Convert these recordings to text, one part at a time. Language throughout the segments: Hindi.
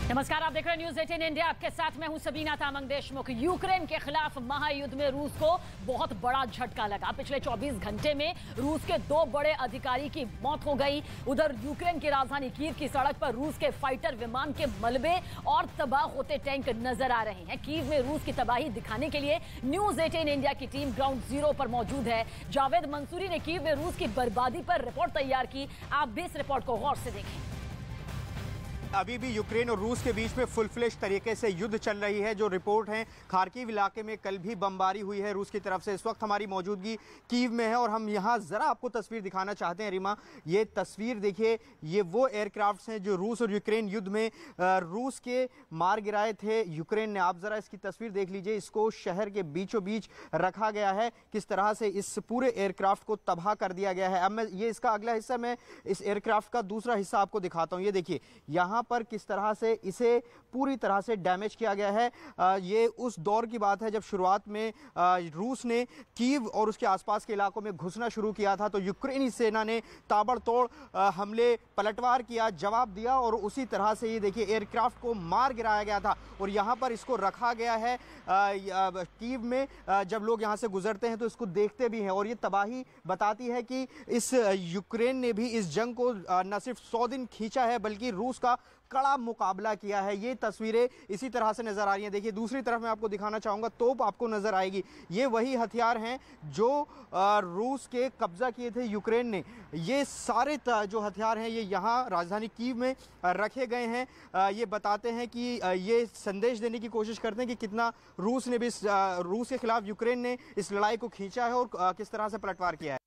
नमस्कार, आप देख रहे हैं न्यूज 18 इंडिया। आपके साथ मैं हूं सबीना तामंग देशमुख। यूक्रेन के खिलाफ महायुद्ध में रूस को बहुत बड़ा झटका लगा। पिछले 24 घंटे में रूस के 2 बड़े अधिकारी की मौत हो गई। उधर यूक्रेन की राजधानी कीव की सड़क पर रूस के फाइटर विमान के मलबे और तबाह होते टैंक नजर आ रहे हैं। कीव में रूस की तबाही दिखाने के लिए न्यूज 18 इंडिया की टीम ग्राउंड जीरो पर मौजूद है। जावेद मंसूरी ने कीव में रूस की बर्बादी पर रिपोर्ट तैयार की। आप भी इस रिपोर्ट को गौर से देखें। अभी भी यूक्रेन और रूस के बीच में फुल फ्लेश तरीके से युद्ध चल रही है। जो रिपोर्ट है, खार्किव इलाके में कल भी बमबारी हुई है रूस की तरफ से। इस वक्त हमारी मौजूदगी कीव में है और हम यहाँ जरा आपको तस्वीर दिखाना चाहते हैं। रिमा, ये तस्वीर देखिए, ये वो एयरक्राफ्ट्स हैं जो रूस और यूक्रेन युद्ध में रूस के मार गिराए थे यूक्रेन ने। आप जरा इसकी तस्वीर देख लीजिए। इसको शहर के बीचों बीच रखा गया है। किस तरह से इस पूरे एयरक्राफ्ट को तबाह कर दिया गया है। अब मैं ये इसका अगला हिस्सा, मैं इस एयरक्राफ्ट का दूसरा हिस्सा आपको दिखाता हूँ। ये देखिए यहाँ पर किस तरह से इसे पूरी तरह से डैमेज किया गया है। ये उस दौर की बात है जब शुरुआत में रूस ने कीव और उसके आसपास के इलाकों में घुसना शुरू किया था, तो यूक्रेनी सेना ने ताबड़तोड़ हमले, पलटवार किया, जवाब दिया और उसी तरह से ये देखिए एयरक्राफ्ट को मार गिराया गया था और यहाँ पर इसको रखा गया है। कीव में जब लोग यहाँ से गुजरते हैं तो इसको देखते भी हैं और ये तबाही बताती है कि इस यूक्रेन ने भी इस जंग को न सिर्फ 100 दिन खींचा है बल्कि रूस का कड़ा मुकाबला किया है। ये तस्वीरें इसी तरह से नजर आ रही हैं। देखिए दूसरी तरफ मैं आपको दिखाना चाहूंगा, तोप आपको नजर आएगी। ये वही हथियार हैं जो रूस के कब्जा किए थे यूक्रेन ने। ये सारे जो हथियार हैं ये यहाँ राजधानी कीव में रखे गए हैं। ये बताते हैं कि ये संदेश देने की कोशिश करते हैं कि कितना रूस ने भी रूस के खिलाफ यूक्रेन ने इस लड़ाई को खींचा है और किस तरह से पलटवार किया है।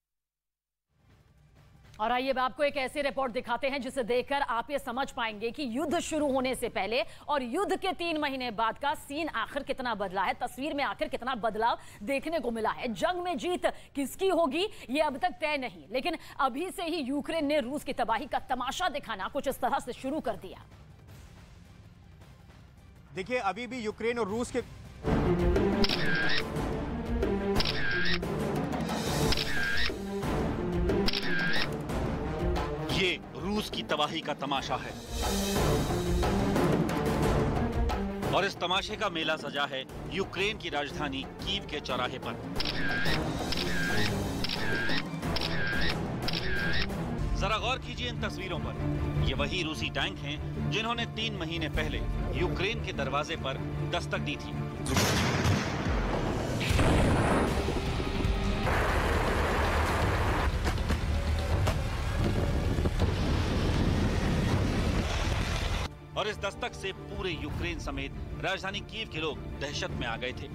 और आइए आपको एक ऐसी रिपोर्ट दिखाते हैं जिसे देखकर आप ये समझ पाएंगे कि युद्ध शुरू होने से पहले और युद्ध के 3 महीने बाद का सीन आखिर कितना बदला है। तस्वीर में आखिर कितना बदलाव देखने को मिला है। जंग में जीत किसकी होगी ये अब तक तय नहीं, लेकिन अभी से ही यूक्रेन ने रूस की तबाही का तमाशा दिखाना कुछ इस तरह से शुरू कर दिया। देखिए अभी भी यूक्रेन और रूस के ये रूस की तबाही का तमाशा है और इस तमाशे का मेला सजा है यूक्रेन की राजधानी कीव के चौराहे पर। जरा गौर कीजिए इन तस्वीरों पर। ये वही रूसी टैंक हैं जिन्होंने 3 महीने पहले यूक्रेन के दरवाजे पर दस्तक दी थी। और इस दस्तक से पूरे यूक्रेन समेत राजधानी कीव के लोग दहशत में आ गए थे।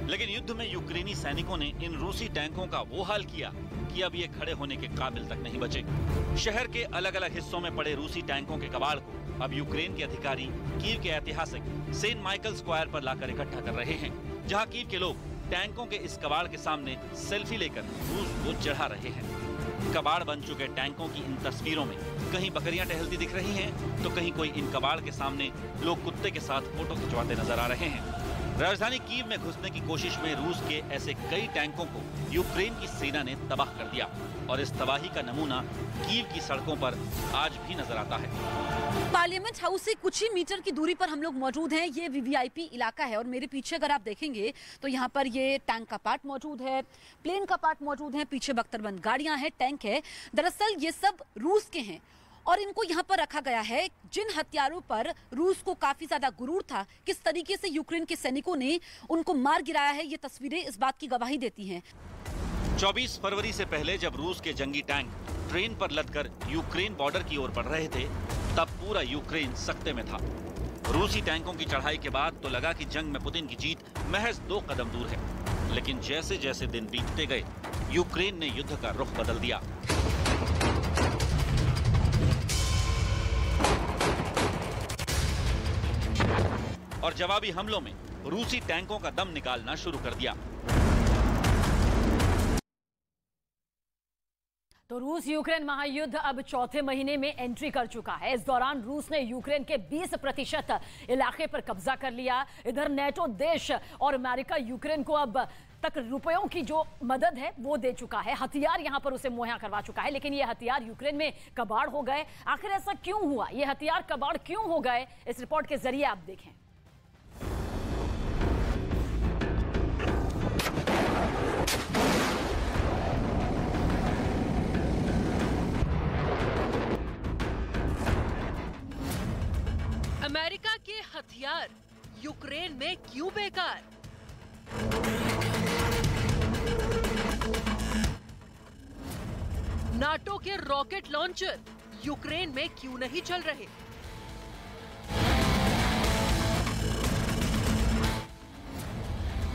लेकिन युद्ध में यूक्रेनी सैनिकों ने इन रूसी टैंकों का वो हाल किया कि अब ये खड़े होने के काबिल तक नहीं बचे। शहर के अलग अलग हिस्सों में पड़े रूसी टैंकों के कबाड़ को अब यूक्रेन के अधिकारी कीव के ऐतिहासिक सेंट माइकल स्क्वायर पर लाकर इकट्ठा कर रहे हैं, जहां कीव के लोग टैंकों के इस कबाड़ के सामने सेल्फी लेकर रूस को चढ़ा रहे हैं। कबाड़ बन चुके टैंकों की इन तस्वीरों में कहीं बकरियां टहलती दिख रही हैं, तो कहीं कोई इन कबाड़ के सामने लोग कुत्ते के साथ फोटो खिंचवाते नजर आ रहे हैं। राजधानी कीव में घुसने की कोशिश में रूस के ऐसे कई टैंकों को यूक्रेन की सेना ने तबाह कर दिया और इस तबाही का नमूना कीव की सड़कों पर आज भी नजर आता है। पार्लियामेंट हाउस से कुछ ही मीटर की दूरी पर हम लोग मौजूद हैं। ये वीवीआईपी इलाका है और मेरे पीछे अगर आप देखेंगे तो यहाँ पर ये टैंक का पार्ट मौजूद है, प्लेन का पार्ट मौजूद है, पीछे बख्तरबंद गाड़ियां हैं, टैंक है। दरअसल ये सब रूस के हैं और इनको यहाँ पर रखा गया है। जिन हथियारों पर रूस को काफी ज्यादा गुरूर था, किस तरीके से यूक्रेन के सैनिकों ने उनको मार गिराया है, ये तस्वीरें इस बात की गवाही देती हैं। 24 फरवरी से पहले जब रूस के जंगी टैंक ट्रेन पर लदकर यूक्रेन बॉर्डर की ओर बढ़ रहे थे, तब पूरा यूक्रेन सख्ते में था। रूसी टैंकों की चढ़ाई के बाद तो लगा कि जंग में पुतिन की जीत महज 2 कदम दूर है। लेकिन जैसे जैसे दिन बीतते गए, यूक्रेन ने युद्ध का रुख बदल दिया। और जवाबी हमलों में रूसी टैंकों का दम निकालना शुरू कर दिया। तो रूस यूक्रेन महायुद्ध अब चौथे महीने में एंट्री कर चुका है। इस दौरान रूस ने यूक्रेन के 20% इलाके पर कब्जा कर लिया। इधर नेटो देश और अमेरिका यूक्रेन को अब तक रुपयों की जो मदद है वो दे चुका है, हथियार यहां पर उसे मुहैया करवा चुका है, लेकिन ये हथियार यूक्रेन में कबाड़ हो गए। आखिर ऐसा क्यों हुआ, ये हथियार कबाड़ क्यों हो गए, इस रिपोर्ट के जरिए आप देखें। अमेरिका के हथियार यूक्रेन में क्यों बेकार? नाटो के रॉकेट लॉन्चर यूक्रेन में क्यों नहीं चल रहे?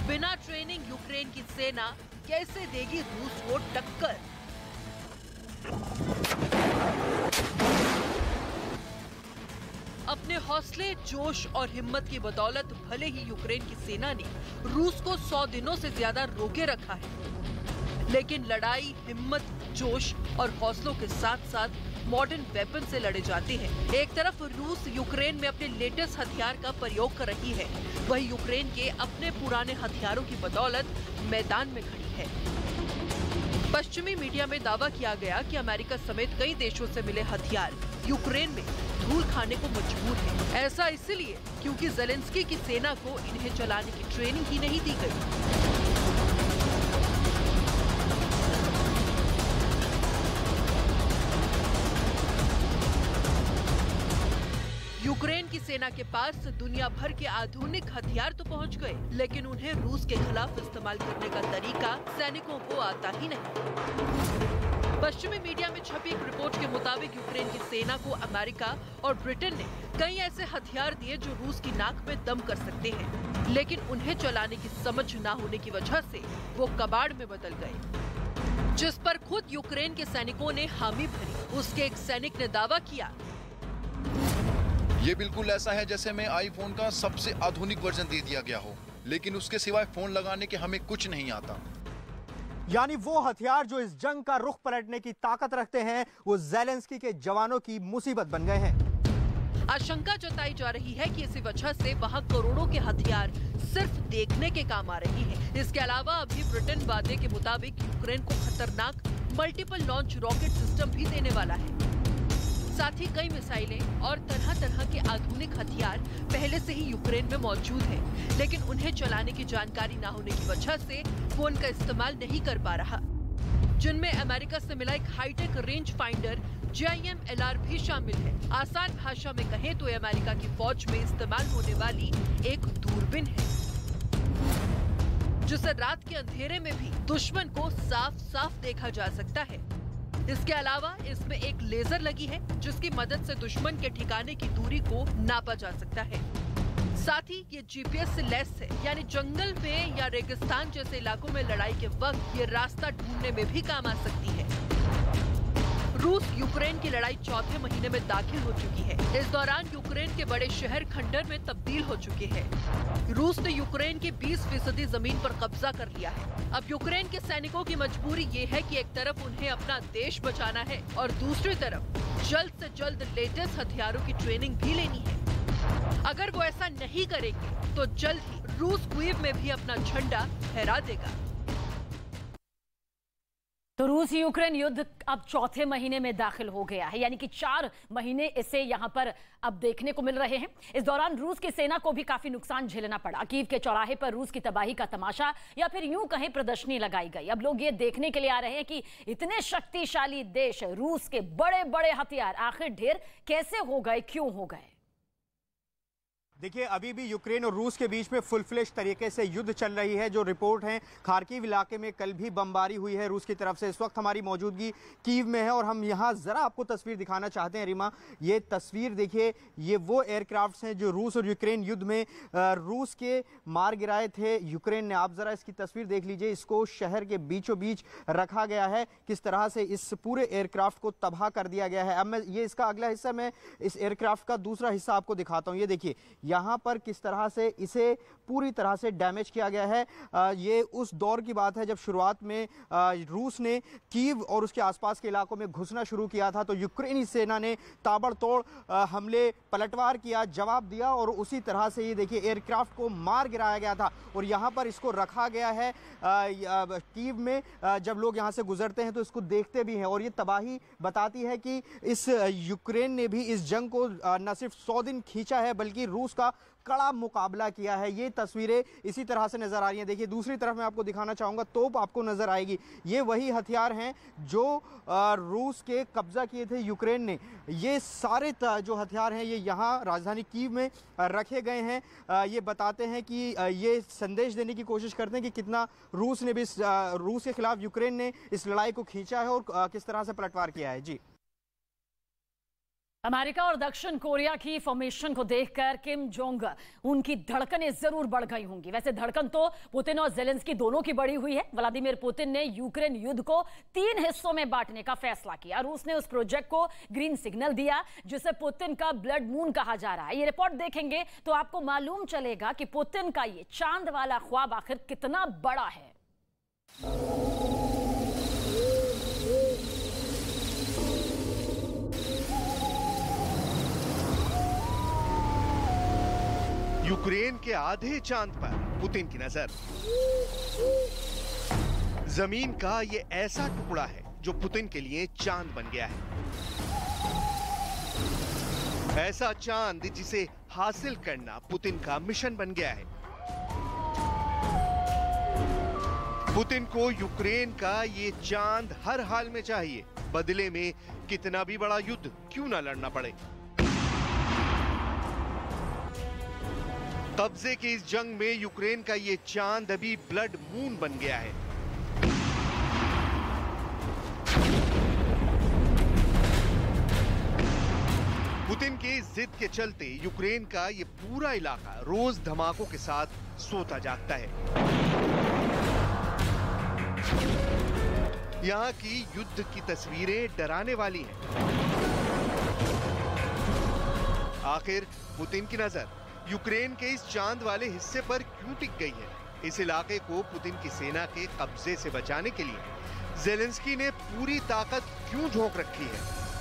बिना ट्रेनिंग यूक्रेन की सेना कैसे देगी रूस को टक्कर? अपने हौसले, जोश और हिम्मत की बदौलत भले ही यूक्रेन की सेना ने रूस को 100 दिनों से ज्यादा रोके रखा है, लेकिन लड़ाई हिम्मत, जोश और हौसलों के साथ साथ मॉडर्न वेपन से लड़े जाते हैं। एक तरफ रूस यूक्रेन में अपने लेटेस्ट हथियार का प्रयोग कर रही है, वहीं यूक्रेन के अपने पुराने हथियारों की बदौलत मैदान में खड़ी है। पश्चिमी मीडिया में दावा किया गया कि अमेरिका समेत कई देशों से मिले हथियार यूक्रेन में धूल खाने को मजबूर है। ऐसा इसलिए क्योंकि ज़ेलेंस्की की सेना को इन्हें चलाने की ट्रेनिंग ही नहीं दी गई। यूक्रेन की सेना के पास दुनिया भर के आधुनिक हथियार तो पहुंच गए, लेकिन उन्हें रूस के खिलाफ इस्तेमाल करने का तरीका सैनिकों को आता ही नहीं। पश्चिमी मीडिया में छपी एक रिपोर्ट के मुताबिक यूक्रेन की सेना को अमेरिका और ब्रिटेन ने कई ऐसे हथियार दिए जो रूस की नाक में दम कर सकते हैं, लेकिन उन्हें चलाने की समझ न होने की वजह से वो कबाड़ में बदल गए, जिस पर खुद यूक्रेन के सैनिकों ने हामी भरी। उसके एक सैनिक ने दावा किया, ये बिल्कुल ऐसा है जैसे में आईफोन का सबसे आधुनिक वर्जन दे दिया गया हो, लेकिन उसके सिवाय फोन लगाने के हमें कुछ नहीं आता। यानी वो हथियार जो इस जंग का रुख पलटने की ताकत रखते हैं, वो ज़ेलेंस्की के जवानों की मुसीबत बन गए हैं। आशंका जताई जा रही है कि इसी वजह से वहां करोड़ों के हथियार सिर्फ देखने के काम आ रही हैं। इसके अलावा अभी ब्रिटेन वादे के मुताबिक यूक्रेन को खतरनाक मल्टीपल लॉन्च रॉकेट सिस्टम भी देने वाला है। साथ ही कई मिसाइलें और तरह तरह के आधुनिक हथियार पहले से ही यूक्रेन में मौजूद हैं, लेकिन उन्हें चलाने की जानकारी न होने की वजह से वो उनका इस्तेमाल नहीं कर पा रहा, जिनमें अमेरिका से मिला एक हाईटेक रेंज फाइंडर JIM-LR भी शामिल है। आसान भाषा में कहें तो ये अमेरिका की फौज में इस्तेमाल होने वाली एक दूरबीन है, जिसे रात के अंधेरे में भी दुश्मन को साफ साफ देखा जा सकता है। इसके अलावा इसमें एक लेजर लगी है, जिसकी मदद से दुश्मन के ठिकाने की दूरी को नापा जा सकता है। साथ ही ये GPS से लैस है, यानी जंगल में या रेगिस्तान जैसे इलाकों में लड़ाई के वक्त ये रास्ता ढूंढने में भी काम आ सकती है। रूस यूक्रेन की लड़ाई चौथे महीने में दाखिल हो चुकी है। इस दौरान यूक्रेन के बड़े शहर खंडर में तब्दील हो चुके हैं। रूस ने यूक्रेन की 20% जमीन पर कब्जा कर लिया है। अब यूक्रेन के सैनिकों की मजबूरी ये है कि एक तरफ उन्हें अपना देश बचाना है और दूसरी तरफ जल्द से जल्द लेटेस्ट हथियारों की ट्रेनिंग भी लेनी है। अगर वो ऐसा नहीं करेंगे तो जल्द ही रूस कीव में भी अपना झंडा फहरा देगा। तो रूस यूक्रेन युद्ध अब चौथे महीने में दाखिल हो गया है, यानी कि 4 महीने इसे यहां पर अब देखने को मिल रहे हैं। इस दौरान रूस की सेना को भी काफी नुकसान झेलना पड़ा। कीव के चौराहे पर रूस की तबाही का तमाशा या फिर यूं कहें प्रदर्शनी लगाई गई। अब लोग ये देखने के लिए आ रहे हैं कि इतने शक्तिशाली देश रूस के बड़े बड़े हथियार आखिर ढेर कैसे हो गए, क्यों हो गए। देखिए, अभी भी यूक्रेन और रूस के बीच में फुल फ्लेश तरीके से युद्ध चल रही है। जो रिपोर्ट है, खार्किव इलाके में कल भी बमबारी हुई है रूस की तरफ से। इस वक्त हमारी मौजूदगी कीव में है और हम यहाँ ज़रा आपको तस्वीर दिखाना चाहते हैं। रीमा, ये तस्वीर देखिए, ये वो एयरक्राफ्ट्स हैं जो रूस और यूक्रेन युद्ध में रूस के मार गिराए थे यूक्रेन ने। आप ज़रा इसकी तस्वीर देख लीजिए। इसको शहर के बीचों बीच रखा गया है, किस तरह से इस पूरे एयरक्राफ्ट को तबाह कर दिया गया है। अब मैं ये इसका अगला हिस्सा, मैं इस एयरक्राफ्ट का दूसरा हिस्सा आपको दिखाता हूँ। ये देखिए, यहाँ पर किस तरह से इसे पूरी तरह से डैमेज किया गया है। ये उस दौर की बात है जब शुरुआत में रूस ने कीव और उसके आसपास के इलाकों में घुसना शुरू किया था, तो यूक्रेनी सेना ने ताबड़तोड़ हमले, पलटवार किया, जवाब दिया और उसी तरह से ये देखिए एयरक्राफ्ट को मार गिराया गया था और यहाँ पर इसको रखा गया है कीव में। जब लोग यहाँ से गुजरते हैं तो इसको देखते भी हैं और ये तबाही बताती है कि इस यूक्रेन ने भी इस जंग को न सिर्फ 100 दिन खींचा है बल्कि रूस का कड़ा मुकाबला किया है। ये तस्वीरें इसी तरह से नजर आ रही हैं। देखिए दूसरी तरफ मैं आपको दिखाना चाहूंगा, तोप आपको नजर आएगी। ये वही हथियार हैं जो रूस के कब्जा किए थे यूक्रेन ने। ये सारे जो हथियार हैं ये यहाँ राजधानी कीव में रखे गए हैं। ये बताते हैं कि ये संदेश देने की कोशिश करते हैं कि कितना रूस ने भी रूस के खिलाफ यूक्रेन ने इस लड़ाई को खींचा है और किस तरह से पलटवार किया है। जी, अमेरिका और दक्षिण कोरिया की फॉर्मेशन को देखकर किम जोंग उनकी धड़कनें जरूर बढ़ गई होंगी। वैसे धड़कन तो पुतिन और जेलेंस्की दोनों की बढ़ी हुई है। व्लादिमीर पुतिन ने यूक्रेन युद्ध को 3 हिस्सों में बांटने का फैसला किया। रूस ने उस प्रोजेक्ट को ग्रीन सिग्नल दिया जिसे पुतिन का ब्लड मून कहा जा रहा है। ये रिपोर्ट देखेंगे तो आपको मालूम चलेगा कि पुतिन का ये चांद वाला ख्वाब आखिर कितना बड़ा है। यूक्रेन के आधे चांद पर पुतिन की नजर। जमीन का ये ऐसा टुकड़ा है जो पुतिन के लिए चांद बन गया है। ऐसा चांद जिसे हासिल करना पुतिन का मिशन बन गया है। पुतिन को यूक्रेन का ये चांद हर हाल में चाहिए, बदले में कितना भी बड़ा युद्ध क्यों ना लड़ना पड़े। कब्जे की इस जंग में यूक्रेन का ये चांद अभी ब्लड मून बन गया है। पुतिन की जिद के चलते यूक्रेन का ये पूरा इलाका रोज धमाकों के साथ सोता जागता है। यहाँ की युद्ध की तस्वीरें डराने वाली हैं। आखिर पुतिन की नजर यूक्रेन के इस चांद वाले हिस्से पर क्यों टिक गई है? इस इलाके को पुतिन की सेना के कब्जे से बचाने के लिए जेलेंस्की ने पूरी ताकत क्यों झोंक रखी है?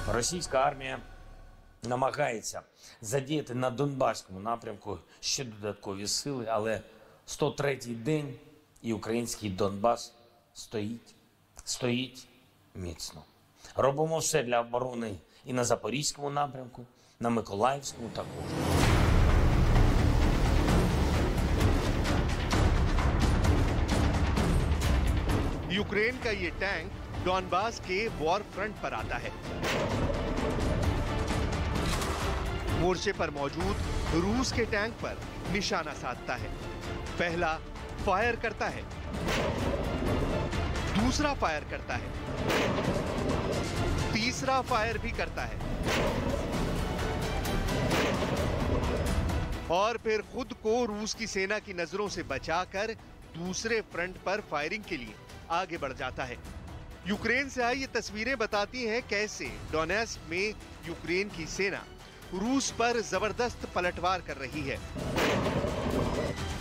Російська армія намагається задіяти на Донбаському напрямку ще додаткові сили, але 103-й день і український Донбас стоїть міцно. Робимо все для оборони і на Запорізькому напрямку, на Миколаївському також. यूक्रेन का ये टैंक डॉनबास के वॉर फ्रंट पर आता है। मोर्चे पर मौजूद रूस के टैंक पर निशाना साधता है। पहला फायर करता है, दूसरा फायर करता है, तीसरा फायर भी करता है और फिर खुद को रूस की सेना की नजरों से बचाकर दूसरे फ्रंट पर फायरिंग के लिए आगे बढ़ जाता है। यूक्रेन से आई ये तस्वीरें बताती हैं कैसे डोनेट्स्क में यूक्रेन की सेना रूस पर जबरदस्त पलटवार कर रही है।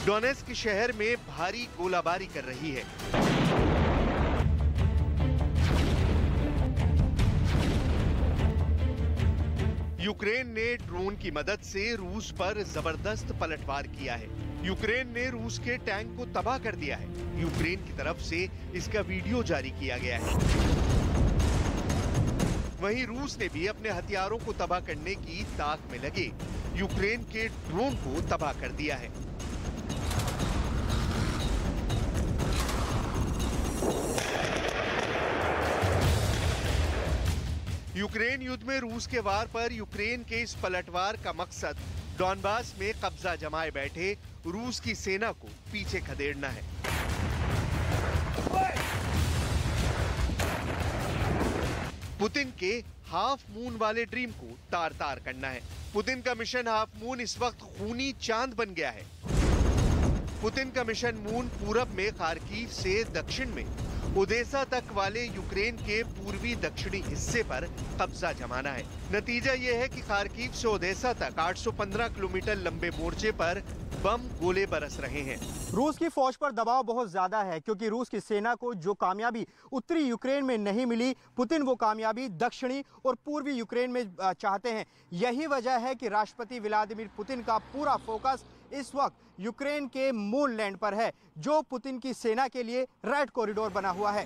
डोनेट्स्क शहर में भारी गोलाबारी कर रही है। यूक्रेन ने ड्रोन की मदद से रूस पर जबरदस्त पलटवार किया है। यूक्रेन ने रूस के टैंक को तबाह कर दिया है। यूक्रेन की तरफ से इसका वीडियो जारी किया गया है। वहीं रूस ने भी अपने हथियारों को तबाह करने की ताक में लगे यूक्रेन के ड्रोन को तबाह कर दिया है। यूक्रेन युद्ध में रूस के वार पर यूक्रेन के इस पलटवार का मकसद डॉनबास में कब्जा जमाए बैठे रूस की सेना को पीछे खदेड़ना है। पुतिन के हाफ मून वाले ड्रीम को तार तार करना है। पुतिन का मिशन हाफ मून इस वक्त खूनी चांद बन गया है। पुतिन का मिशन मून पूरब में खार्किव से दक्षिण में ओदेसा तक वाले यूक्रेन के पूर्वी दक्षिणी हिस्से पर कब्जा जमाना है। नतीजा ये है कि खार्किव से ओदेसा तक 815 किलोमीटर लंबे मोर्चे पर बम गोले बरस रहे हैं। रूस की फौज पर दबाव बहुत ज्यादा है क्योंकि रूस की सेना को जो कामयाबी उत्तरी यूक्रेन में नहीं मिली, पुतिन वो कामयाबी दक्षिणी और पूर्वी यूक्रेन में चाहते हैं। यही वजह है कि राष्ट्रपति व्लादिमीर पुतिन का पूरा फोकस इस वक्त यूक्रेन के मून लैंड पर है, जो पुतिन की सेना के लिए रेड कॉरिडोर बना हुआ है।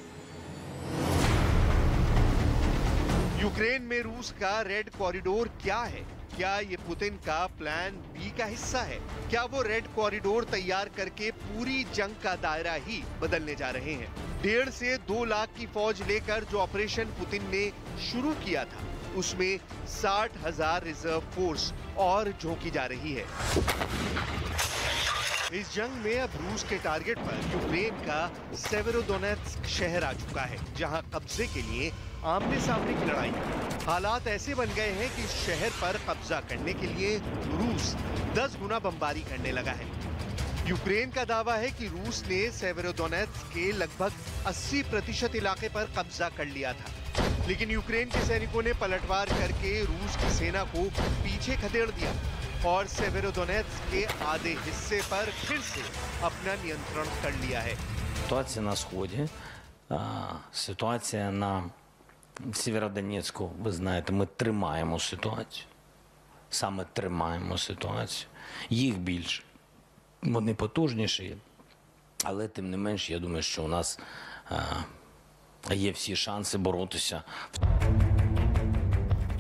यूक्रेन में रूस का रेड कॉरिडोर क्या है? क्या ये पुतिन का प्लान बी का हिस्सा है? क्या वो रेड कॉरिडोर तैयार करके पूरी जंग का दायरा ही बदलने जा रहे हैं? 1.5 से 2 लाख की फौज लेकर जो ऑपरेशन पुतिन ने शुरू किया था, उसमें 60,000 रिजर्व फोर्स और झोंकी जा रही है। इस जंग में अब रूस के टारगेट पर यूक्रेन का सेवेरोडोनेत्स्क शहर आ चुका है, जहां कब्जे के लिए आमने सामने की लड़ाई है। हालात ऐसे बन गए हैं कि इस शहर पर कब्जा करने के लिए रूस 10 गुना बमबारी करने लगा है। यूक्रेन का दावा है कि रूस ने सेवेरोडोनेत्स्क के लगभग 80% इलाके पर कब्जा कर लिया था, लेकिन यूक्रेन के सैनिकों ने पलटवार करके रूस की सेना को पीछे खदेड़ दिया और सेवेरोडोनेत्स्क के आधे हिस्से पर फिर से अपना नियंत्रण कर लिया है। Ситуація на сході, ситуація на Сєвєродонецьку, ви знаєте, ми тримаємо ситуацію. Саме тримаємо ситуацію. Їх більше. Вони потужніші, але тим не менш, я думаю, що у нас є всі шанси боротися.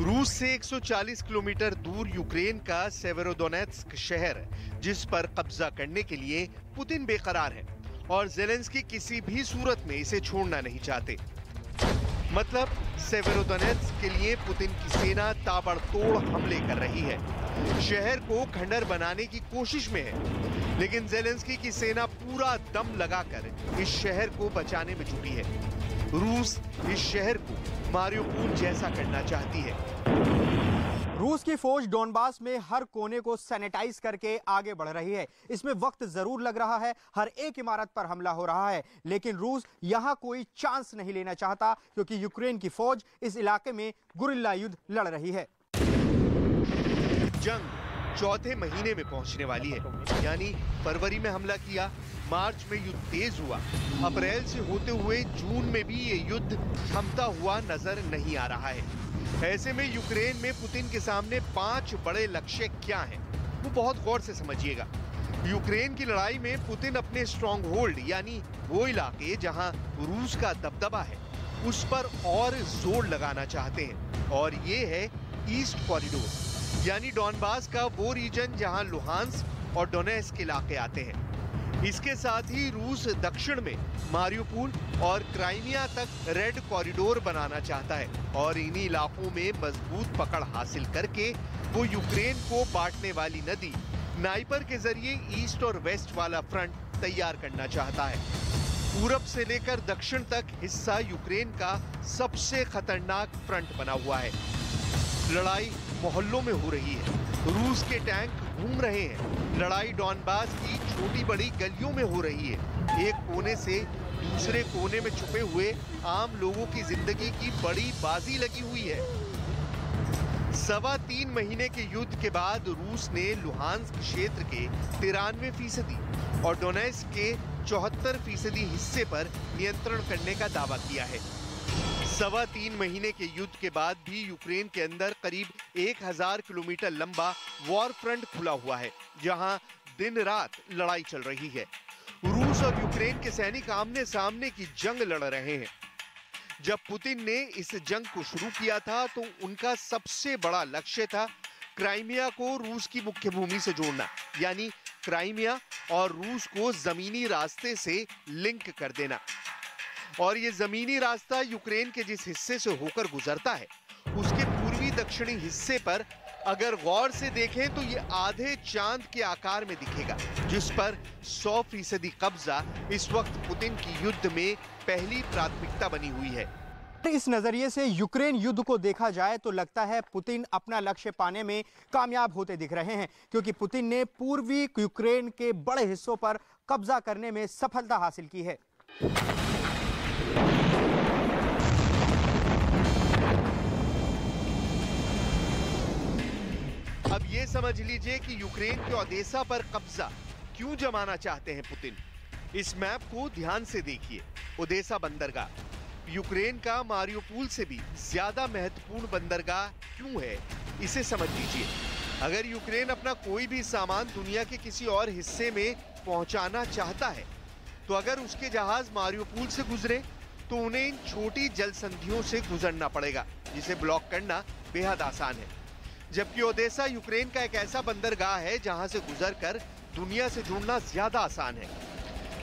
रूस से 140 किलोमीटर दूर यूक्रेन का सेवेरोडोनेत्स्क शहर, जिस पर कब्जा करने के लिए पुतिन बेकरार है और जेलेंस्की किसी भी सूरत में इसे छोड़ना नहीं चाहते। मतलब सेवेरोडोनेत्स्क के लिए पुतिन की सेना ताबड़तोड़ हमले कर रही है, शहर को खंडर बनाने की कोशिश में है, लेकिन जेलेंस्की की सेना पूरा दम लगाकर इस शहर को बचाने में जुटी है। रूस इस शहर को मारियोपोल जैसा करना चाहती है। रूस की फौज डोनबास में हर कोने को सैनिटाइज करके आगे बढ़ रही है। इसमें वक्त जरूर लग रहा है, हर एक इमारत पर हमला हो रहा है, लेकिन रूस यहां कोई चांस नहीं लेना चाहता क्योंकि यूक्रेन की फौज इस इलाके में गुरिल्ला युद्ध लड़ रही है। जंग चौथे महीने में पहुंचने वाली है, यानी फरवरी में हमला किया, मार्च में युद्ध तेज हुआ, अप्रैल से होते हुए जून में भी ये युद्ध थमता हुआ नजर नहीं आ रहा है। ऐसे में यूक्रेन में पुतिन के सामने 5 बड़े लक्ष्य क्या हैं, वो बहुत गौर से समझिएगा। यूक्रेन की लड़ाई में पुतिन अपने स्ट्रॉन्ग होल्ड, यानी वो इलाके जहां रूस का दबदबा है, उस पर और जोर लगाना चाहते हैं, और ये है ईस्ट कॉरिडोर, यानी डॉनबास का वो रीजन जहां लुहांस्क और डोनेस्क इलाके आते हैं। इसके साथ ही रूस दक्षिण में मारियोपोल और क्राइमिया तक रेड कॉरिडोर बनाना चाहता है और इन्हीं इलाकों में मजबूत पकड़ हासिल करके वो यूक्रेन को बांटने वाली नदी नाइपर के जरिए ईस्ट और वेस्ट वाला फ्रंट तैयार करना चाहता है। पूरब से लेकर दक्षिण तक हिस्सा यूक्रेन का सबसे खतरनाक फ्रंट बना हुआ है। लड़ाई मोहल्लों में हो रही है, रूस के टैंक घूम रहे हैं, लड़ाई डॉनबास की छोटी बड़ी गलियों में हो रही है। एक कोने से दूसरे कोने में छुपे हुए आम लोगों की जिंदगी की बड़ी बाजी लगी हुई है। 3.25 महीने के युद्ध के बाद रूस ने लुहांस्क क्षेत्र के 93% और डोनेस्क के 74% हिस्से पर नियंत्रण करने का दावा किया है। 3.25 महीने के युद्ध के बाद भी यूक्रेन के अंदर करीब 1000 किलोमीटर लंबा वॉर फ्रंट खुला हुआ है, जहां दिन रात लड़ाई चल रही है। रूस और यूक्रेन के सैनिक आमने सामने की जंग लड़ रहे हैं। जब पुतिन ने इस जंग को शुरू किया था तो उनका सबसे बड़ा लक्ष्य था क्राइमिया को रूस की मुख्य भूमि से जोड़ना, यानी क्राइमिया और रूस को जमीनी रास्ते से लिंक कर देना। और ये जमीनी रास्ता यूक्रेन के जिस हिस्से से होकर गुजरता है, उसके पूर्वी दक्षिणी हिस्से पर अगर गौर से देखें तो ये आधे चांद के आकार में दिखेगा, जिस पर 100% कब्जा इस वक्त पुतिन की युद्ध में पहली प्राथमिकता बनी हुई है। इस नजरिए से यूक्रेन युद्ध को देखा जाए तो लगता है पुतिन अपना लक्ष्य पाने में कामयाब होते दिख रहे हैं, क्योंकि पुतिन ने पूर्वी यूक्रेन के बड़े हिस्सों पर कब्जा करने में सफलता हासिल की है। ये समझ लीजिए कि यूक्रेन के ओडेसा पर कब्जा क्यों जमाना चाहते हैं पुतिन। इस मैप को ध्यान से देखिए। ओडेसा बंदरगाह यूक्रेन का मारियोपोल से भी ज्यादा महत्वपूर्ण बंदरगाह क्यों है, इसे समझ लीजिए। अगर यूक्रेन अपना कोई भी सामान दुनिया के किसी और हिस्से में पहुंचाना चाहता है, तो अगर उसके जहाज मारियोपोल से गुजरे तो उन्हें इन छोटी जल संधियों से गुजरना पड़ेगा, जिसे ब्लॉक करना बेहद आसान है। जबकि ओडेसा यूक्रेन का एक ऐसा बंदरगाह है जहां से गुजरकर दुनिया से जुड़ना ज्यादा आसान है।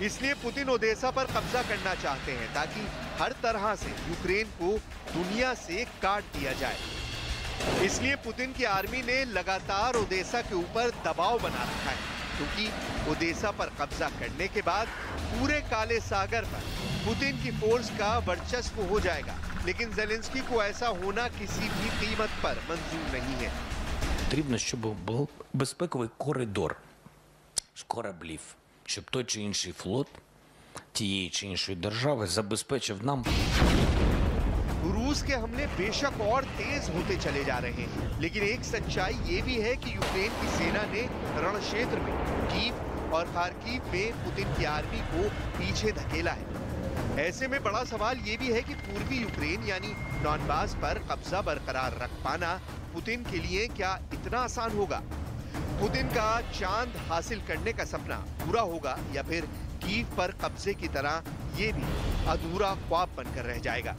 इसलिए पुतिन ओडेसा पर कब्जा करना चाहते हैं ताकि हर तरह से यूक्रेन को दुनिया से काट दिया जाए। इसलिए पुतिन की आर्मी ने लगातार ओडेसा के ऊपर दबाव बना रखा है, क्योंकि ओडेसा पर कब्जा करने के बाद पूरे काले सागर पर पुतिन की फोर्स का वर्चस्व हो जाएगा। लेकिन ज़ेलेंस्की को ऐसा होना किसी भी कीमत पर मंजूर नहीं है। Потрібно, щоб був безпековий коридор з кораблів, щоб той чи інший флот тієї чи іншої держави забезпечив нам. रूस के हमले बेशक और तेज होते चले जा रहे हैं, लेकिन एक सच्चाई ये भी है कि यूक्रेन की सेना ने रण क्षेत्र में कीव और खार्किव में पुतिन की आर्मी को पीछे धकेला है। ऐसे में बड़ा सवाल ये भी है कि पूर्वी यूक्रेन यानी डॉनबास पर कब्जा बरकरार रख पाना पुतिन के लिए क्या इतना आसान होगा? पुतिन का चांद हासिल करने का सपना पूरा होगा या फिर कीव पर कब्जे की तरह ये भी अधूरा ख्वाब बनकर रह जाएगा?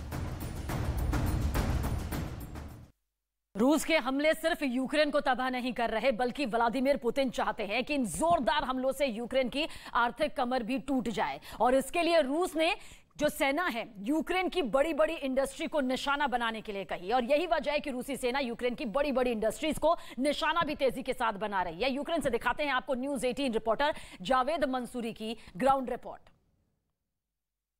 रूस के हमले सिर्फ यूक्रेन को तबाह नहीं कर रहे, बल्कि व्लादिमीर पुतिन चाहते हैं कि इन जोरदार हमलों से यूक्रेन की आर्थिक कमर भी टूट जाए। और इसके लिए रूस ने जो सेना है यूक्रेन की बड़ी बड़ी इंडस्ट्री को निशाना बनाने के लिए कही। और यही वजह है कि रूसी सेना यूक्रेन की बड़ी बड़ी इंडस्ट्रीज को निशाना भी तेजी के साथ बना रही है। यूक्रेन से दिखाते हैं आपको न्यूज़ 18 रिपोर्टर जावेद मंसूरी की ग्राउंड रिपोर्ट।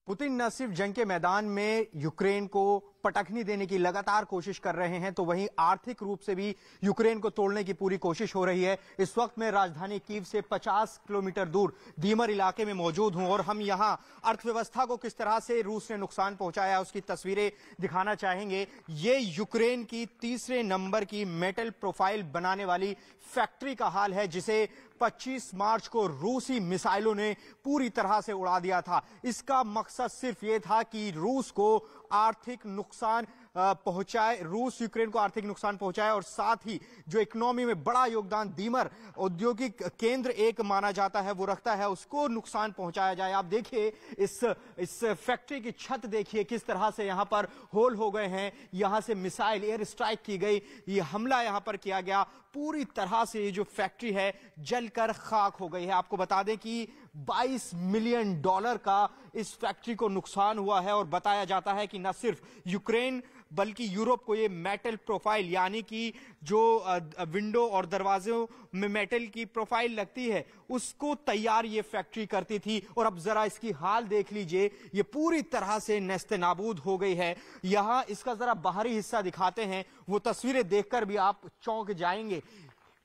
पुतिन न सिर्फ जंग के मैदान में यूक्रेन को पटखनी देने की लगातार कोशिश कर रहे हैं, तो वहीं आर्थिक रूप से भी यूक्रेन को तोड़ने की पूरी कोशिश हो रही है। इस वक्त मैं राजधानी कीव से 50 किलोमीटर दूर दीमर इलाके में मौजूद हूं और हम यहां अर्थव्यवस्था को किस तरह से रूस ने नुकसान पहुंचाया उसकी तस्वीरें दिखाना चाहेंगे। ये यूक्रेन की तीसरे नंबर की मेटल प्रोफाइल बनाने वाली फैक्ट्री का हाल है, जिसे 25 मार्च को रूसी मिसाइलों ने पूरी तरह से उड़ा दिया था। इसका मकसद सिर्फ ये था कि रूस को आर्थिक नुकसान पहुंचाए, रूस यूक्रेन को आर्थिक नुकसान पहुंचाए और साथ ही जो इकोनॉमी में बड़ा योगदान दीमर औद्योगिक केंद्र एक माना जाता है वो रखता है, उसको नुकसान पहुंचाया जाए। आप देखिए इस फैक्ट्री की छत देखिए किस तरह से यहां पर होल हो गए हैं, यहां से मिसाइल एयर स्ट्राइक की गई, ये हमला यहां पर किया गया। पूरी तरह से ये जो फैक्ट्री है जलकर खाक हो गई है। आपको बता दें कि $22 मिलियन का इस फैक्ट्री को नुकसान हुआ है और बताया जाता है कि न सिर्फ यूक्रेन बल्कि यूरोप को ये मेटल प्रोफाइल यानी कि जो विंडो और दरवाजों में मेटल की प्रोफाइल लगती है उसको तैयार ये फैक्ट्री करती थी। और अब जरा इसकी हाल देख लीजिए, ये पूरी तरह से नेस्तनाबूद हो गई है। यहां इसका जरा बाहरी हिस्सा दिखाते हैं, वो तस्वीरें देखकर भी आप चौंक जाएंगे।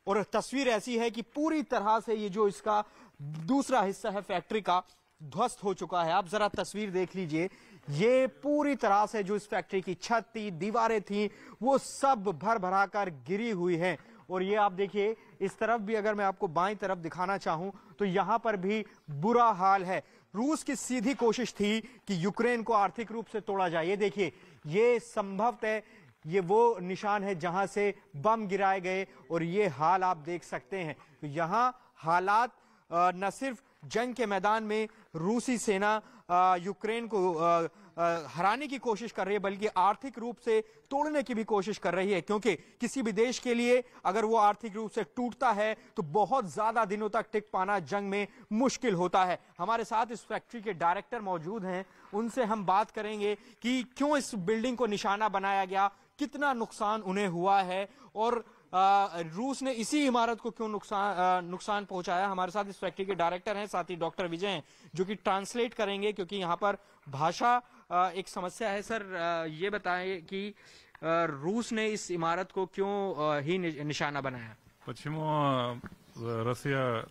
और तस्वीर ऐसी है कि पूरी तरह से ये जो इसका दूसरा हिस्सा है फैक्ट्री का ध्वस्त हो चुका है। आप जरा तस्वीर देख लीजिए, ये पूरी तरह से जो इस फैक्ट्री की छत थी, दीवारें थी, वो सब भर भरा कर गिरी हुई हैं। और ये आप देखिए इस तरफ भी अगर मैं आपको बाईं तरफ दिखाना चाहूं तो यहां पर भी बुरा हाल है। रूस की सीधी कोशिश थी कि यूक्रेन को आर्थिक रूप से तोड़ा जाए। ये देखिए, ये संभवतः ये वो निशान है जहां से बम गिराए गए और ये हाल आप देख सकते हैं। तो यहां हालात न सिर्फ जंग के मैदान में रूसी सेना यूक्रेन को हराने की कोशिश कर रही है, बल्कि आर्थिक रूप से तोड़ने की भी कोशिश कर रही है। क्योंकि किसी भी देश के लिए अगर वो आर्थिक रूप से टूटता है तो बहुत ज्यादा दिनों तक टिक पाना जंग में मुश्किल होता है। हमारे साथ इस फैक्ट्री के डायरेक्टर मौजूद हैं, उनसे हम बात करेंगे कि क्यों इस बिल्डिंग को निशाना बनाया गया, कितना नुकसान उन्हें हुआ है और रूस ने इसी इमारत को क्यों नुकसान पहुंचाया। हमारे साथ इस फैक्ट्री के डायरेक्टर हैं, साथ ही डॉक्टर विजय हैं जो कि ट्रांसलेट करेंगे क्योंकि यहाँ पर भाषा एक समस्या है। सर ये बताएं कि रूस ने इस इमारत को क्यों ही निशाना बनाया? Почему Россия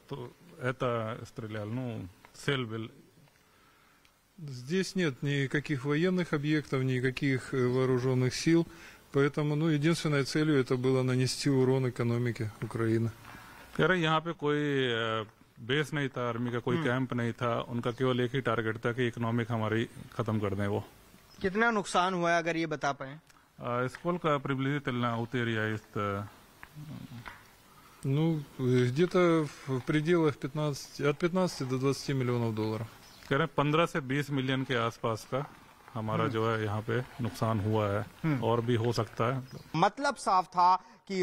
это стреляла? Ну, цель была. Здесь нет никаких военных объектов, никаких вооруженных сил. Поэтому, единственной целью это было нанести урон экономике Украины. कह रहे यहाँ पे कोई बेस नहीं था, आर्मी का कोई कैंप नहीं था, उनका केवल एक ही टारगेट था कि इकोनॉमिक हमारी खत्म कर दें वो। कितना नुकसान हुआ है अगर ये बता पाए? Сколько приблизительно утеря есть? Где-то в пределах от 15 до 20 миллионов долларов. कह रहे 15 से 20 मिलियन के आसपास का हमारा जो है यहाँ पे नुकसान हुआ है, और भी हो सकता है। मतलब साफ था कि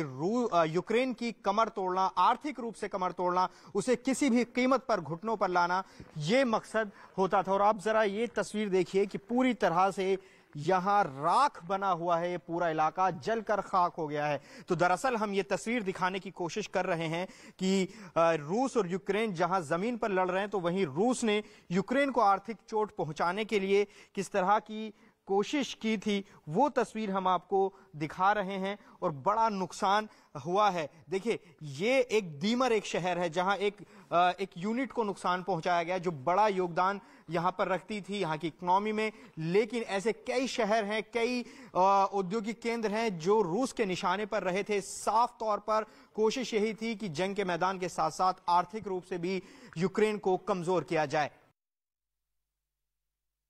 यूक्रेन की कमर तोड़ना, आर्थिक रूप से कमर तोड़ना, उसे किसी भी कीमत पर घुटनों पर लाना, ये मकसद होता था। और आप जरा ये तस्वीर देखिए कि पूरी तरह से यहाँ राख बना हुआ है, ये पूरा इलाका जलकर खाक हो गया है। तो दरअसल हम ये तस्वीर दिखाने की कोशिश कर रहे हैं कि रूस और यूक्रेन जहां जमीन पर लड़ रहे हैं, तो वहीं रूस ने यूक्रेन को आर्थिक चोट पहुंचाने के लिए किस तरह की कोशिश की थी, वो तस्वीर हम आपको दिखा रहे हैं। और बड़ा नुकसान हुआ है। देखिए, ये एक दीमर एक शहर है जहां एक यूनिट को नुकसान पहुंचाया गया, जो बड़ा योगदान यहां पर रखती थी यहाँ की इकोनॉमी में। लेकिन ऐसे कई शहर हैं, कई औद्योगिक केंद्र हैं जो रूस के निशाने पर रहे थे। साफ तौर पर कोशिश यही थी कि जंग के मैदान के साथ साथ आर्थिक रूप से भी यूक्रेन को कमजोर किया जाए।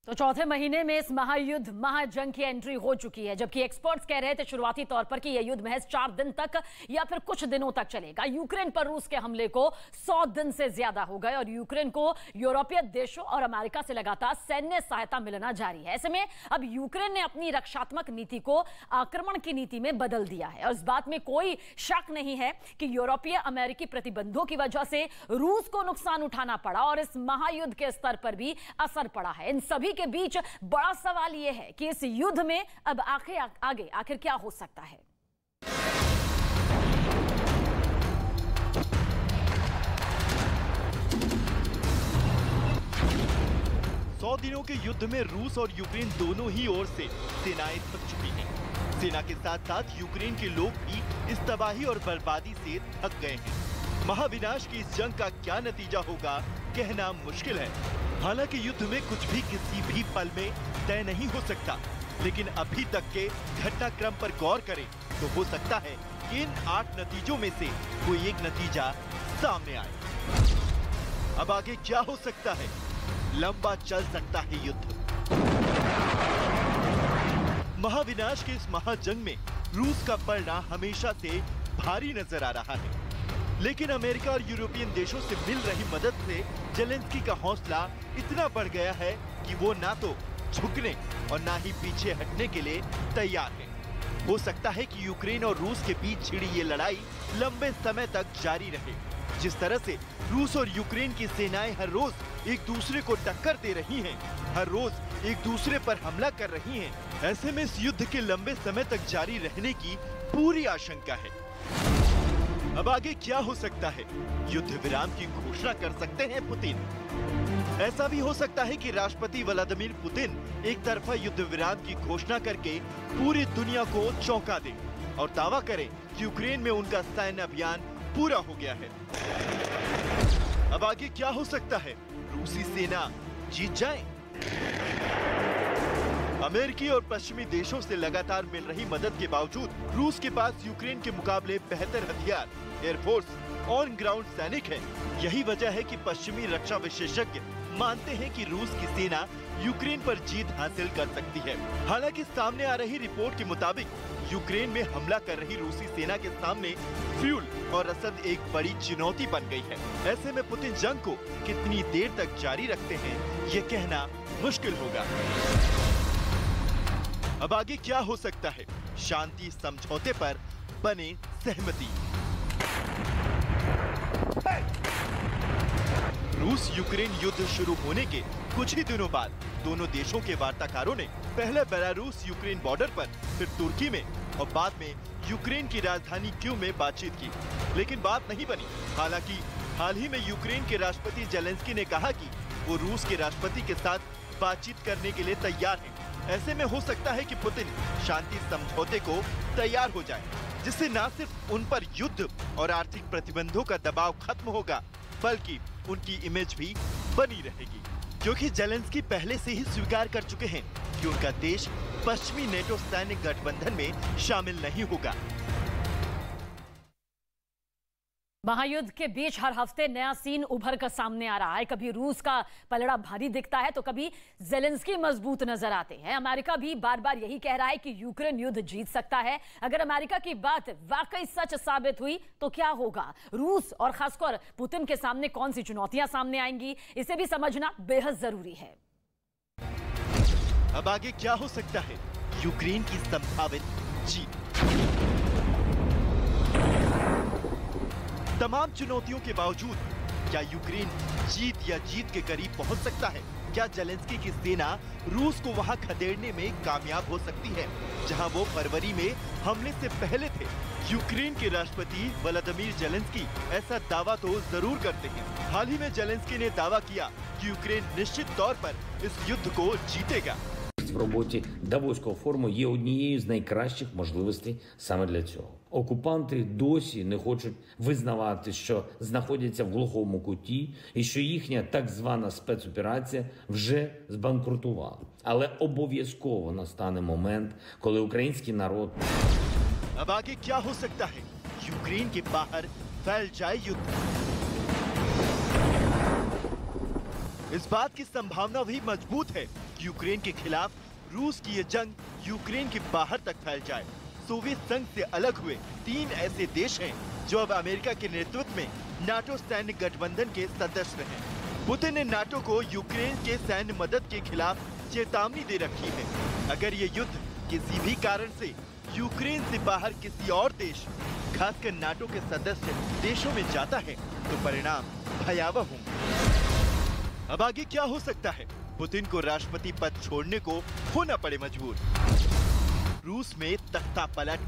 तो चौथे महीने में इस महायुद्ध, महाजंग की एंट्री हो चुकी है, जबकि एक्सपर्ट्स कह रहे थे शुरुआती तौर पर कि यह युद्ध महज 4 दिन तक या फिर कुछ दिनों तक चलेगा। यूक्रेन पर रूस के हमले को 100 दिन से ज्यादा हो गए और यूक्रेन को यूरोपीय देशों और अमेरिका से लगातार सैन्य सहायता मिलना जारी है। ऐसे में अब यूक्रेन ने अपनी रक्षात्मक नीति को आक्रमण की नीति में बदल दिया है और इस बात में कोई शक नहीं है कि यूरोपीय अमेरिकी प्रतिबंधों की वजह से रूस को नुकसान उठाना पड़ा और इस महायुद्ध के स्तर पर भी असर पड़ा है। इन सभी के बीच बड़ा सवाल यह है कि इस युद्ध में अब आखिर क्या हो सकता है। सौ दिनों के युद्ध में रूस और यूक्रेन दोनों ही ओर से सेनाएं थक चुकी हैं। सेना के साथ साथ यूक्रेन के लोग भी इस तबाही और बर्बादी से थक गए हैं। महाविनाश की इस जंग का क्या नतीजा होगा, कहना मुश्किल है। हालांकि युद्ध में कुछ भी किसी भी पल में तय नहीं हो सकता, लेकिन अभी तक के घटनाक्रम पर गौर करें तो हो सकता है कि इन 8 नतीजों में से कोई एक नतीजा सामने आए। अब आगे क्या हो सकता है? लंबा चल सकता है युद्ध। महाविनाश के इस महाजंग में रूस का पलड़ा हमेशा से भारी नजर आ रहा है, लेकिन अमेरिका और यूरोपियन देशों से मिल रही मदद से जेलेंस्की का हौसला इतना बढ़ गया है कि वो ना तो झुकने और ना ही पीछे हटने के लिए तैयार है। हो सकता है कि यूक्रेन और रूस के बीच छिड़ी ये लड़ाई लंबे समय तक जारी रहे। जिस तरह से रूस और यूक्रेन की सेनाएं हर रोज एक दूसरे को टक्कर दे रही हैं, हर रोज एक दूसरे पर हमला कर रही हैं, ऐसे में इस युद्ध के लंबे समय तक जारी रहने की पूरी आशंका है। अब आगे क्या हो सकता है? युद्ध विराम की घोषणा कर सकते हैं पुतिन। ऐसा भी हो सकता है कि राष्ट्रपति व्लादिमीर पुतिन एक तरफा युद्ध विराम की घोषणा करके पूरी दुनिया को चौंका दे और दावा करे कि यूक्रेन में उनका सैन्य अभियान पूरा हो गया है। अब आगे क्या हो सकता है? रूसी सेना जीत जाए। अमेरिकी और पश्चिमी देशों से लगातार मिल रही मदद के बावजूद रूस के पास यूक्रेन के मुकाबले बेहतर हथियार, एयरफोर्स, ऑन ग्राउंड सैनिक है। यही वजह है कि पश्चिमी रक्षा विशेषज्ञ मानते हैं कि रूस की सेना यूक्रेन पर जीत हासिल कर सकती है। हालांकि सामने आ रही रिपोर्ट के मुताबिक यूक्रेन में हमला कर रही रूसी सेना के सामने फ्यूल और रसद एक बड़ी चुनौती बन गई है। ऐसे में पुतिन जंग को कितनी देर तक जारी रखते हैं, ये कहना मुश्किल होगा। अब आगे क्या हो सकता है? शांति समझौते पर बने सहमति। रूस यूक्रेन युद्ध शुरू होने के कुछ ही दिनों बाद दोनों देशों के वार्ताकारों ने पहले बेलारूस यूक्रेन बॉर्डर पर, फिर तुर्की में और बाद में यूक्रेन की राजधानी कीव में बातचीत की, लेकिन बात नहीं बनी। हालांकि हाल ही में यूक्रेन के राष्ट्रपति जेलेंस्की ने कहा कि वो रूस के राष्ट्रपति के साथ बातचीत करने के लिए तैयार हैं। ऐसे में हो सकता है कि पुतिन शांति समझौते को तैयार हो जाए, जिससे न सिर्फ उन पर युद्ध और आर्थिक प्रतिबंधों का दबाव खत्म होगा, बल्कि उनकी इमेज भी बनी रहेगी। क्योंकि जेलेंस्की पहले से ही स्वीकार कर चुके हैं कि उनका देश पश्चिमी नेटो सैन्य गठबंधन में शामिल नहीं होगा। महायुद्ध के बीच हर हफ्ते नया सीन उभर कर सामने आ रहा है। कभी रूस का पलड़ा भारी दिखता है तो कभी जेलेंस्की मजबूत नजर आते हैं। अमेरिका भी बार बार यही कह रहा है कि यूक्रेन युद्ध जीत सकता है। अगर अमेरिका की बात वाकई सच साबित हुई तो क्या होगा? रूस और खासकर पुतिन के सामने कौन सी चुनौतियां सामने आएंगी, इसे भी समझना बेहद जरूरी है। अब आगे क्या हो सकता है? यूक्रेन की संभावित जीत। तमाम चुनौतियों के बावजूद क्या यूक्रेन जीत के करीब पहुंच सकता है? क्या जेलेंस्की की सेना रूस को वहां खदेड़ने में कामयाब हो सकती है जहां वो फरवरी में हमले से पहले थे? यूक्रेन के राष्ट्रपति व्लादिमीर जेलेंस्की ऐसा दावा तो जरूर करते हैं। हाल ही में जेलेंस्की ने दावा किया कि यूक्रेन निश्चित तौर पर इस युद्ध को जीतेगा। В роботі Давоського форуму є однією з найкращих можливостей саме для цього. Окупанти досі не хочуть визнавати, що знаходяться в глухому куті і що їхня так звана спецоперація вже збанкрутувала. Але обов'язково настане момент, коли український народ... अब आगे क्या हो सकता है? यूक्रेन के बाहर फैल जाए युद्ध। इस बात की संभावना भी मजबूत है कि यूक्रेन के खिलाफ रूस की ये जंग यूक्रेन के बाहर तक फैल जाए। सोवियत संघ से अलग हुए 3 ऐसे देश हैं जो अब अमेरिका के नेतृत्व में नाटो सैन्य गठबंधन के सदस्य हैं। पुतिन ने नाटो को यूक्रेन के सैन्य मदद के खिलाफ चेतावनी दे रखी है। अगर ये युद्ध किसी भी कारण से यूक्रेन से बाहर किसी और देश, खासकर नाटो के सदस्य देशों में जाता है तो परिणाम भयावह होंगे। अब आगे क्या हो सकता है? पुतिन को राष्ट्रपति पद छोड़ने को होना पड़े मजबूर। रूस में तख्ता पलट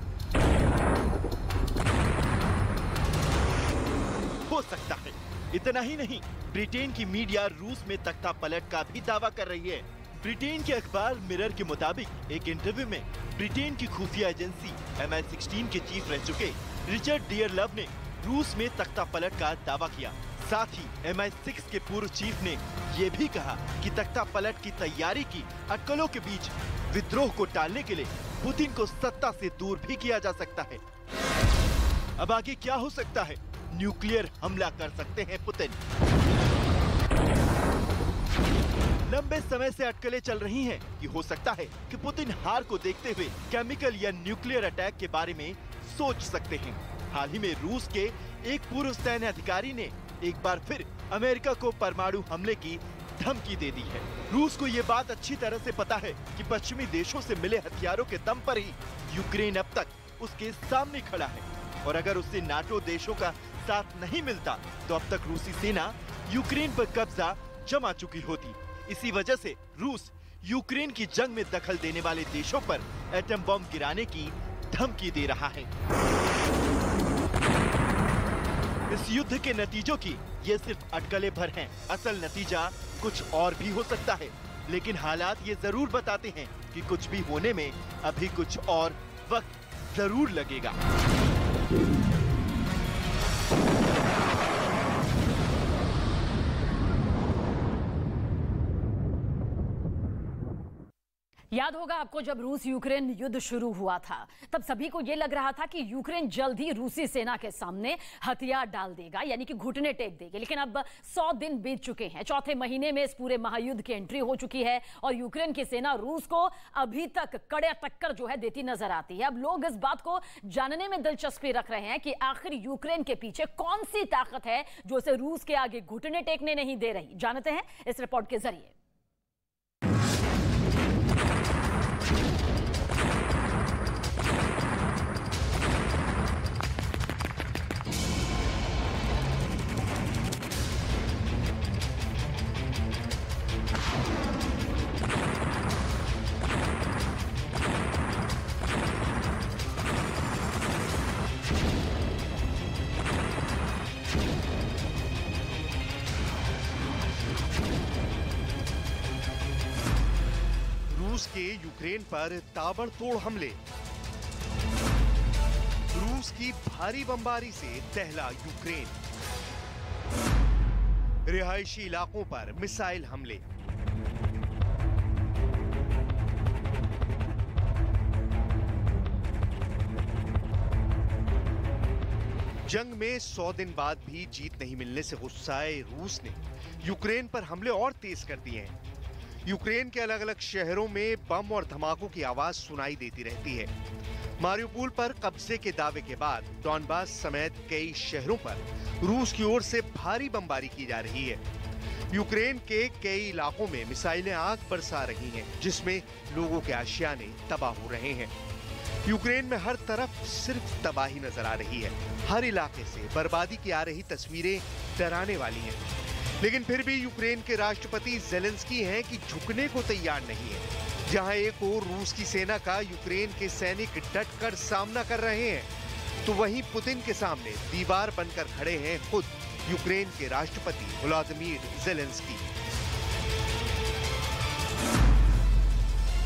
हो सकता है। इतना ही नहीं, ब्रिटेन की मीडिया रूस में तख्ता पलट का भी दावा कर रही है। ब्रिटेन के अखबार मिरर के मुताबिक एक इंटरव्यू में ब्रिटेन की खुफिया एजेंसी MI16 के चीफ रह चुके रिचर्ड डियरलव ने रूस में तख्ता पलट का दावा किया। साथ ही MI6 के पूर्व चीफ ने यह भी कहा कि तख्ता पलट की तैयारी की अटकलों के बीच विद्रोह को टालने के लिए पुतिन को सत्ता से दूर भी किया जा सकता है। अब आगे क्या हो सकता है? न्यूक्लियर हमला कर सकते हैं पुतिन। लंबे समय से अटकलें चल रही हैं कि हो सकता है कि पुतिन हार को देखते हुए केमिकल या न्यूक्लियर अटैक के बारे में सोच सकते हैं। हाल ही में रूस के एक पूर्व सैन्य अधिकारी ने एक बार फिर अमेरिका को परमाणु हमले की धमकी दे दी है। रूस को ये बात अच्छी तरह से पता है कि पश्चिमी देशों से मिले हथियारों के दम पर ही यूक्रेन अब तक उसके सामने खड़ा है और अगर उससे नाटो देशों का साथ नहीं मिलता तो अब तक रूसी सेना यूक्रेन पर कब्जा जमा चुकी होती। इसी वजह से रूस यूक्रेन की जंग में दखल देने वाले देशों पर एटम बम गिराने की धमकी दे रहा है। इस युद्ध के नतीजों की ये सिर्फ अटकलें भर हैं। असल नतीजा कुछ और भी हो सकता है, लेकिन हालात ये जरूर बताते हैं कि कुछ भी होने में अभी कुछ और वक्त जरूर लगेगा। याद होगा आपको, जब रूस यूक्रेन युद्ध शुरू हुआ था तब सभी को यह लग रहा था कि यूक्रेन जल्द ही रूसी सेना के सामने हथियार डाल देगा, यानी कि घुटने टेक देगी। लेकिन अब 100 दिन बीत चुके हैं, चौथे महीने में इस पूरे महायुद्ध की एंट्री हो चुकी है और यूक्रेन की सेना रूस को अभी तक कड़े टक्कर जो है देती नजर आती है। अब लोग इस बात को जानने में दिलचस्पी रख रहे हैं कि आखिर यूक्रेन के पीछे कौन सी ताकत है जो उसे रूस के आगे घुटने टेकने नहीं दे रही। जानते हैं इस रिपोर्ट के जरिए। रूस के यूक्रेन पर ताबड़तोड़ हमले। रूस की भारी बमबारी से दहला यूक्रेन। रिहायशी इलाकों पर मिसाइल हमले। जंग में 100 दिन बाद भी जीत नहीं मिलने से गुस्साए रूस ने यूक्रेन पर हमले और तेज कर दिए हैं। यूक्रेन के अलग अलग शहरों में बम और धमाकों की आवाज सुनाई देती रहती है। मारिउपोल पर कब्जे के दावे के बाद डॉनबास समेत कई शहरों पर रूस की ओर से भारी बमबारी की जा रही है। यूक्रेन के कई इलाकों में मिसाइलें आग बरसा रही हैं, जिसमें लोगों के आशियाने तबाह हो रहे हैं। यूक्रेन में हर तरफ सिर्फ तबाही नजर आ रही है। हर इलाके से बर्बादी की आ रही तस्वीरें डराने वाली हैं। लेकिन फिर भी यूक्रेन के राष्ट्रपति ज़ेलेंस्की हैं कि झुकने को तैयार नहीं है। जहां एक ओर रूस की सेना का यूक्रेन के सैनिक डटकर सामना कर रहे हैं, तो वहीं पुतिन के सामने दीवार बनकर खड़े हैं खुद यूक्रेन के राष्ट्रपति व्लादिमीर ज़ेलेंस्की।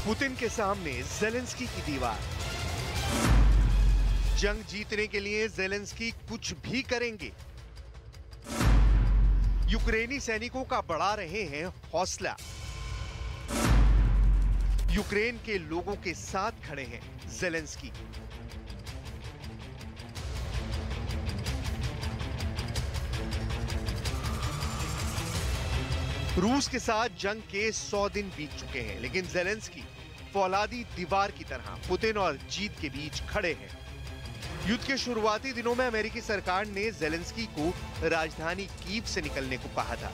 पुतिन के सामने ज़ेलेंस्की की दीवार। जंग जीतने के लिए ज़ेलेंस्की कुछ भी करेंगे। यूक्रेनी सैनिकों का बढ़ा रहे हैं हौसला। यूक्रेन के लोगों के साथ खड़े हैं ज़ेलेंस्की। रूस के साथ जंग के 100 दिन बीत चुके हैं, लेकिन ज़ेलेंस्की फौलादी दीवार की तरह पुतिन और जीत के बीच खड़े हैं। युद्ध के शुरुआती दिनों में अमेरिकी सरकार ने ज़ेलेंस्की को राजधानी कीव से निकलने को कहा था,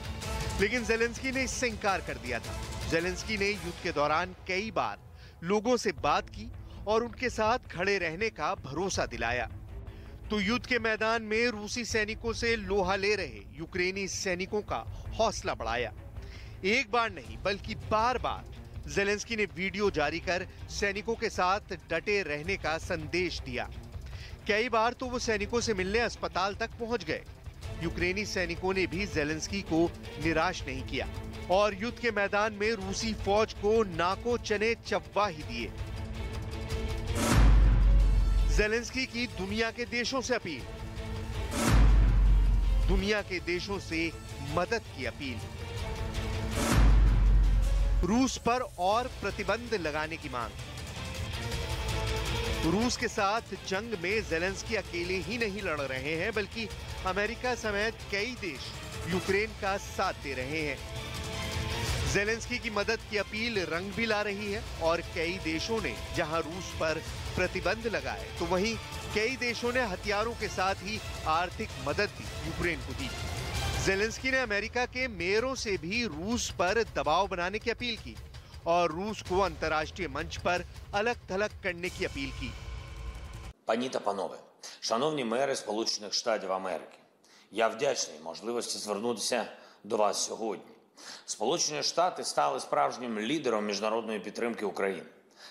लेकिन ज़ेलेंस्की ने इससे इनकार कर दिया था। ज़ेलेंस्की ने युद्ध के दौरान कई बार लोगों से बात की और उनके साथ खड़े रहने का भरोसा दिलाया। तो युद्ध के मैदान में रूसी सैनिकों से लोहा ले रहे यूक्रेनी सैनिकों का हौसला बढ़ाया। एक बार नहीं बल्कि बार बार ज़ेलेंस्की ने वीडियो जारी कर सैनिकों के साथ डटे रहने का संदेश दिया। कई बार तो वो सैनिकों से मिलने अस्पताल तक पहुंच गए। यूक्रेनी सैनिकों ने भी ज़ेलेंस्की को निराश नहीं किया और युद्ध के मैदान में रूसी फौज को नाको चने चव्वा ही दिए। ज़ेलेंस्की की दुनिया के देशों से अपील, दुनिया के देशों से मदद की अपील, रूस पर और प्रतिबंध लगाने की मांग। रूस के साथ जंग में ज़ेलेंस्की अकेले ही नहीं लड़ रहे हैं, बल्कि अमेरिका समेत कई देश यूक्रेन का साथ दे रहे हैं। ज़ेलेंस्की की मदद की अपील रंग भी ला रही है और कई देशों ने जहां रूस पर प्रतिबंध लगाए, तो वहीं कई देशों ने हथियारों के साथ ही आर्थिक मदद भी यूक्रेन को दी। ज़ेलेंस्की ने अमेरिका के मेयरों से भी रूस पर दबाव बनाने की अपील की और रूस को अंतर्राष्ट्रीय मंच पर अलग थलग करने की अपील की। Пані та панове, шановні мери Сполучених Штатів Америки, я вдячний можливості звернутися до вас сьогодні. Сполучені Штати стали справжнім лідером міжнародної підтримки України.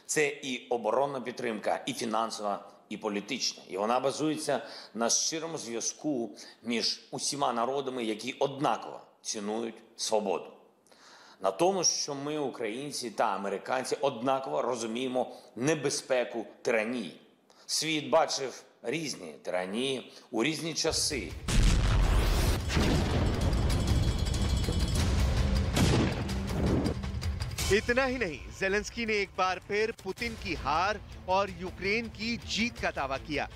Це і оборонна підтримка, і фінансова, і політична. І вона базується на щирому зв'язку між усіма народами, які однаково цінують свободу. На тому, що ми, українці та американці, однаково розуміємо небезпеку тиранії. Світ бачив різні тиранії у різні часи. इतना ही नहीं, ज़ेलेंस्की ने एक बार फिर पुतिन की हार और यूक्रेन की जीत का दावा किया।